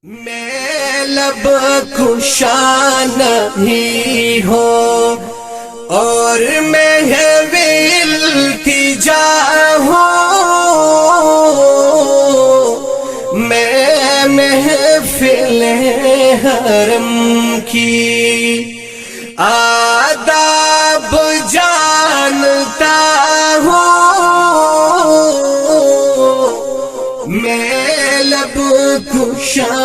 میں لب کشا نہیں ہوں اور محفل التجا ہوں، میں محفل حرم کی آداب جانتا ہوں، میں لب کشا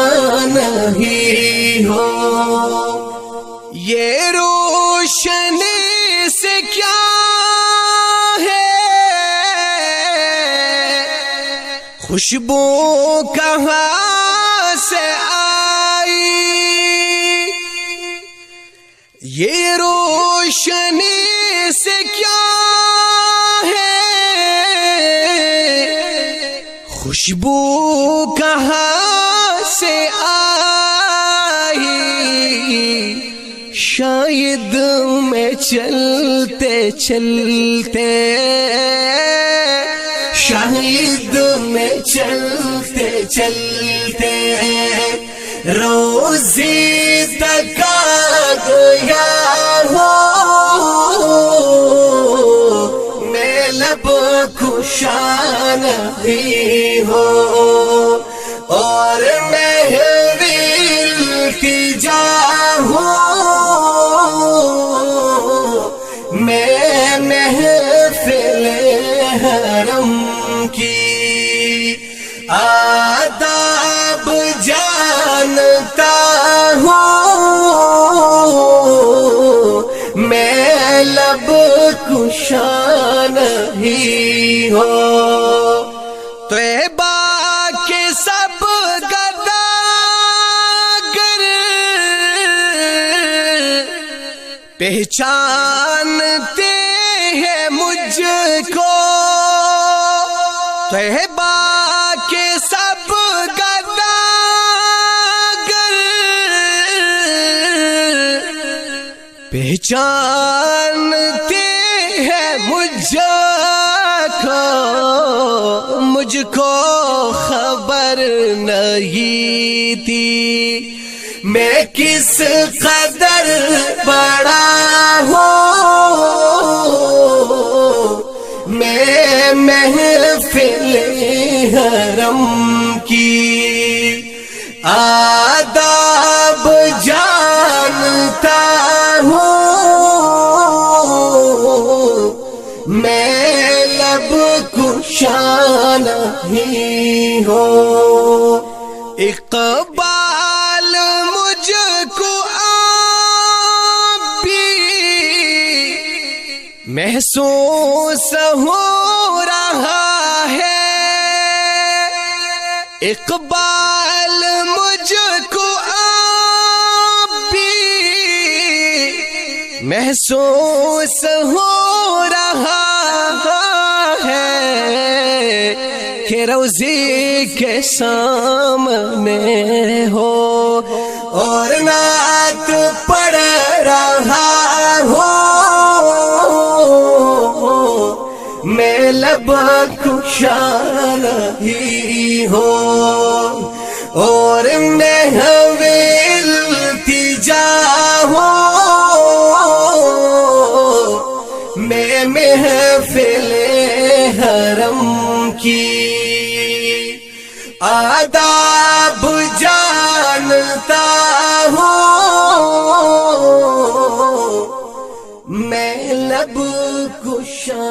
نہیں ہوں۔ یہ روشنی سے کیا ہے خوشبو کہاں سے آئی، یہ روشنی سے کیا ہے خوشبو کہاں سے آئی، شاید میں چلتے چلتے، شاید میں چلتے چلتے روزی تک آ گیا ہوں، میں لب کشا نہیں ہوں اور محفل التجا ہوں، میں محفل حرم کی آداب جانتا ہوں، میں لب کشا نہیں ہوں۔ طیبہ کے سب گداگر پہچانتے ہیں مجھ کو، طیبہ کے سب گداگر پہچانتے ہیں مجھ کو خبر نہیں تھی میں کس قدر بڑا ہوں، میں محفل حرم کی آداب جانتا ہوں، میں لب کشا نہیں ہوں۔ اقبال مجھ کو اب بھی محسوس ہو رہا ہے، اقبال مجھ کو اب بھی محسوس ہو رہا ہے کہ روضے کے سامنے ہو اور نعت پڑھ رہا ہو، میں لب کشا نہیں ہوں اور محفل التجا ہوں، میں محفل حرم کی آداب جانتا ہوں، میں لب کشا